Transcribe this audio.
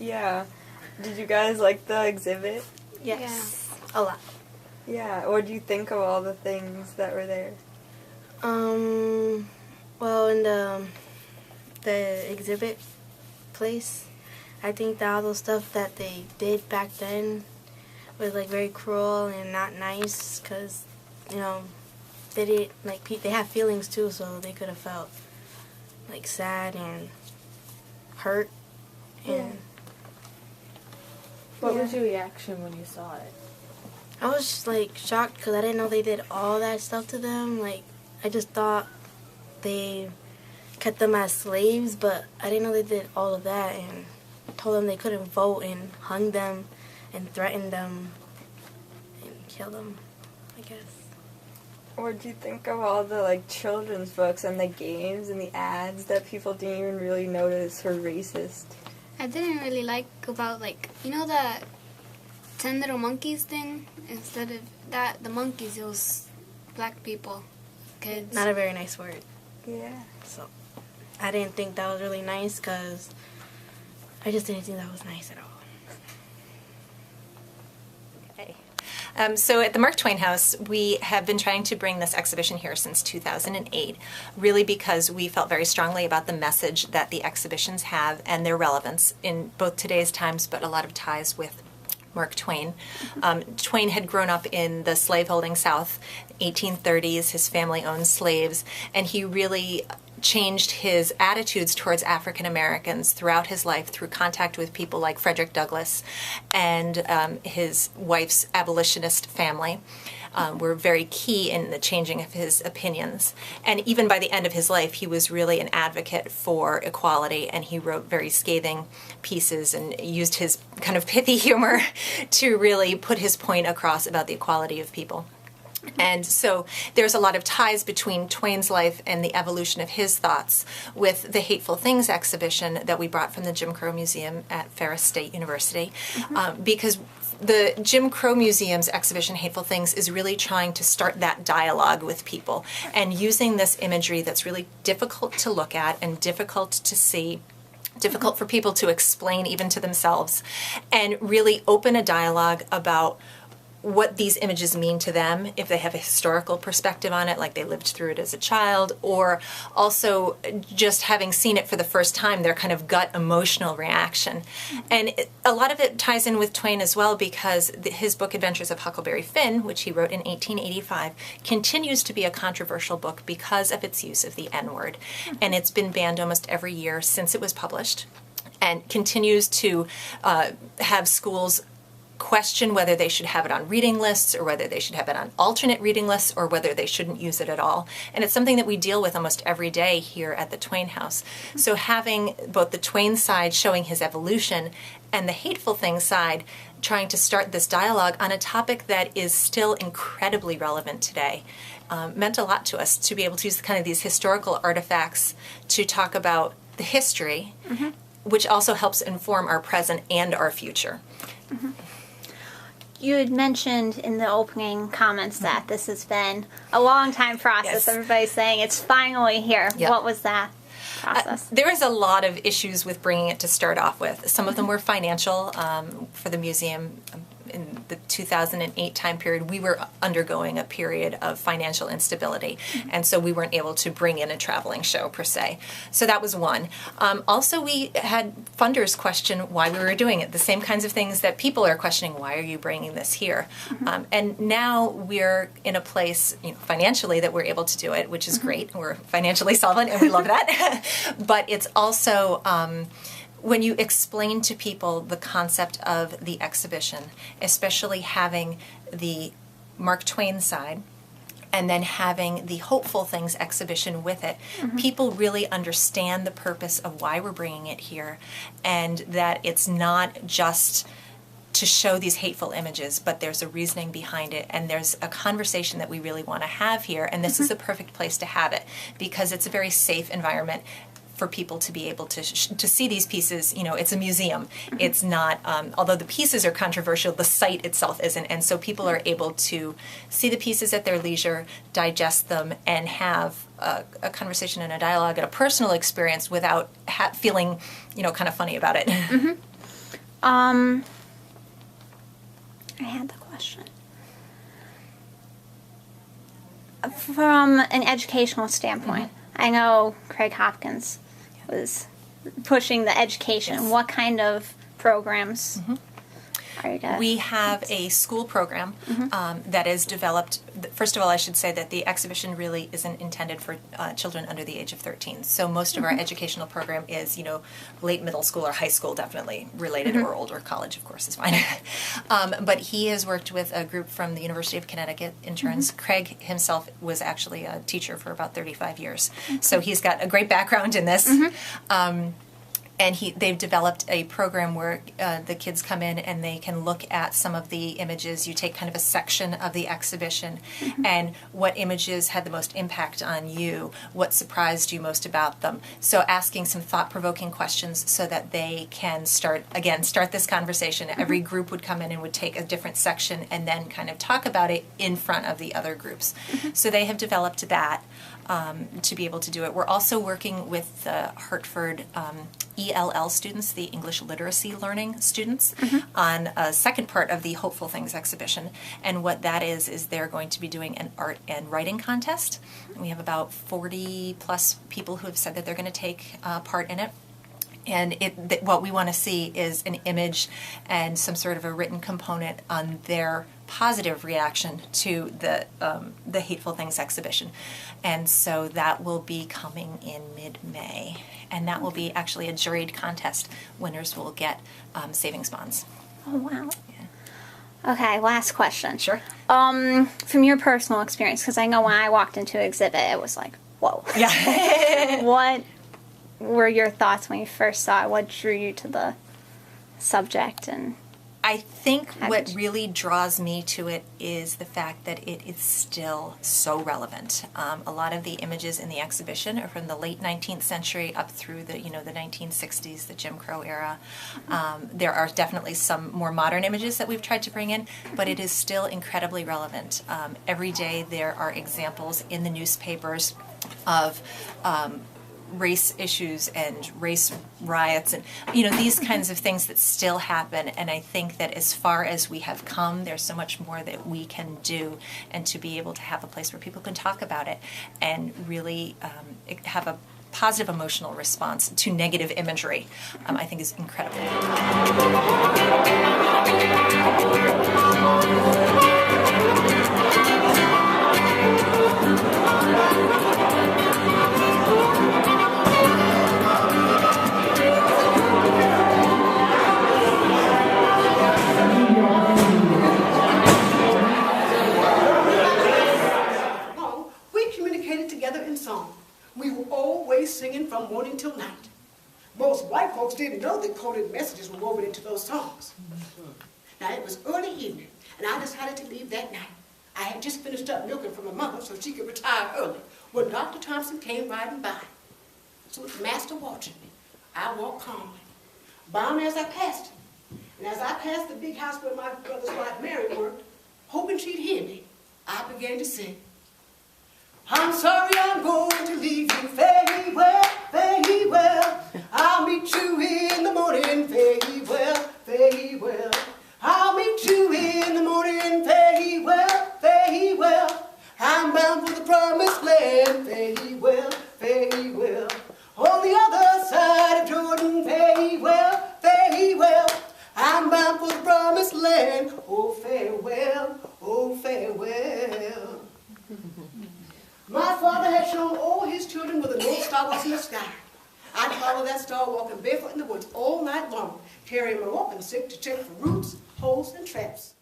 Yeah. Did you guys like the exhibit? Yes. Yeah. A lot. Yeah. What do you think of all the things that were there? Well, in the exhibit place, I think that all the stuff that they did back then was like very cruel and not nice, because they did they have feelings too, so they could have felt like sad and hurt. And what was your reaction when you saw it? I was just like shocked, because I didn't know they did all that stuff to them. Like, I just thought they kept them as slaves, but I didn't know they did all of that, and told them they couldn't vote, and hung them and threatened them and killed them, I guess. What do you think of all the children's books and the games and the ads that people didn't even really notice were racist? I didn't really like about the 10 Little Monkeys thing. Instead of that, the monkeys, it was black people, kids. Not a very nice word. Yeah. So I didn't think that was really nice, because I just didn't think that was nice at all. Okay. So at the Mark Twain House, we have been trying to bring this exhibition here since 2008, really because we felt very strongly about the message that the exhibitions have and their relevance in both today's times, but a lot of ties with Mark Twain. Twain had grown up in the slaveholding South, 1830s. His family owned slaves, and he really changed his attitudes towards African Americans throughout his life through contact with people like Frederick Douglass and his wife's abolitionist family. Were very key in the changing of his opinions. And even by the end of his life, he was really an advocate for equality, and he wrote very scathing pieces and used his kind of pithy humor to really put his point across about the equality of people. And so there's a lot of ties between Twain's life and the evolution of his thoughts with the Hateful Things exhibition that we brought from the Jim Crow Museum at Ferris State University, because the Jim Crow Museum's exhibition, Hateful Things, is really trying to start that dialogue with people and using this imagery that's really difficult to look at and difficult to see, difficult for people to explain even to themselves, and really open a dialogue about what these images mean to them, if they have a historical perspective on it, like they lived through it as a child, or also just having seen it for the first time, their kind of gut emotional reaction. And a lot of it ties in with Twain as well, because his book Adventures of Huckleberry Finn, which he wrote in 1885, continues to be a controversial book because of its use of the N-word. And it's been banned almost every year since it was published, and continues to have schools question whether they should have it on reading lists, or whether they should have it on alternate reading lists, or whether they shouldn't use it at all. And it's something that we deal with almost every day here at the Twain House. So having both the Twain side showing his evolution and the Hateful Things side trying to start this dialogue on a topic that is still incredibly relevant today meant a lot to us, to be able to use kind of these historical artifacts to talk about the history, which also helps inform our present and our future. You had mentioned in the opening comments that this has been a long time process. Yes. Everybody's saying it's finally here. Yep. What was that process? There was a lot of issues with bringing it to start off with. Some of them were financial. For the museum, in the 2008 time period, we were undergoing a period of financial instability, and so we weren't able to bring in a traveling show per se. So that was one. Also, we had funders question why we were doing it, the same kinds of things that people are questioning, why are you bringing this here? And now we're in a place, financially, that we're able to do it, which is great. We're financially solvent, and we love that. But it's also when you explain to people the concept of the exhibition, especially having the Mark Twain side and then having the Hopeful Things exhibition with it, people really understand the purpose of why we're bringing it here, and that it's not just to show these hateful images, but there's a reasoning behind it, and there's a conversation that we really want to have here, and this is the perfect place to have it, because it's a very safe environment for people to be able to see these pieces. It's a museum. It's not, although the pieces are controversial, the site itself isn't. And so people are able to see the pieces at their leisure, digest them, and have a conversation and a dialogue and a personal experience without feeling, kind of funny about it. I had the question. From an educational standpoint, I know Craig Hopkins was pushing the education. Yes. What kind of programs are you guys? We have a school program that is developed. First of all, I should say that the exhibition really isn't intended for children under the age of 13. So most of our educational program is, late middle school or high school, definitely related, or older college, of course, is fine. But he has worked with a group from the University of Connecticut interns. Craig himself was actually a teacher for about 35 years. So he's got a great background in this. And they've developed a program where the kids come in and they can look at some of the images. You take kind of a section of the exhibition and what images had the most impact on you, what surprised you most about them. So asking some thought-provoking questions so that they can start this conversation. Every group would come in and would take a different section and then kind of talk about it in front of the other groups. So they have developed that to be able to do it. We're also working with the Hartford ELL students, the English Literacy Learning students, on a second part of the Hopeful Things exhibition. And what that is they're going to be doing an art and writing contest. We have about 40 plus people who have said that they're going to take part in it. And what we want to see is an image and some sort of a written component on their positive reaction to the Hateful Things exhibition. And so that will be coming in mid-May. And that will be actually a juried contest. Winners will get savings bonds. Oh, wow. Yeah. Okay, last question. Sure. From your personal experience, because I know when I walked into an exhibit, it was like, whoa. Yeah. What were your thoughts when you first saw it? What drew you to the subject? And I think what really draws me to it is the fact that it is still so relevant. A lot of the images in the exhibition are from the late 19th century up through the 1960s, the Jim Crow era. There are definitely some more modern images that we've tried to bring in, but it is still incredibly relevant. Every day there are examples in the newspapers of race issues and race riots and these kinds of things that still happen. And I think that as far as we have come, there's so much more that we can do, and to be able to have a place where people can talk about it and really have a positive emotional response to negative imagery, I think is incredible. We were always singing from morning till night. Most white folks didn't know that coded messages were woven into those songs. Now, it was early evening, and I decided to leave that night. I had just finished up milking for my mother so she could retire early when Dr. Thompson came riding by. So with the master watching me, I walked calmly, bound as I passed him. And as I passed the big house where my brother's wife Mary worked, hoping she'd hear me, I began to sing. I'm sorry I'm going to leave you, very well, very well. I'll meet you in the morning, very well, very well. I'll meet you in the morning, very well, very well. I'm bound for the promised land, very well, very well. On the other side of Jordan, very well, very well. I'm bound for the promised land, oh farewell, oh farewell. My father had shown all his children where the North Star was in the sky. I'd follow that star walking barefoot in the woods all night long, carrying my walking stick to check for roots, holes, and traps.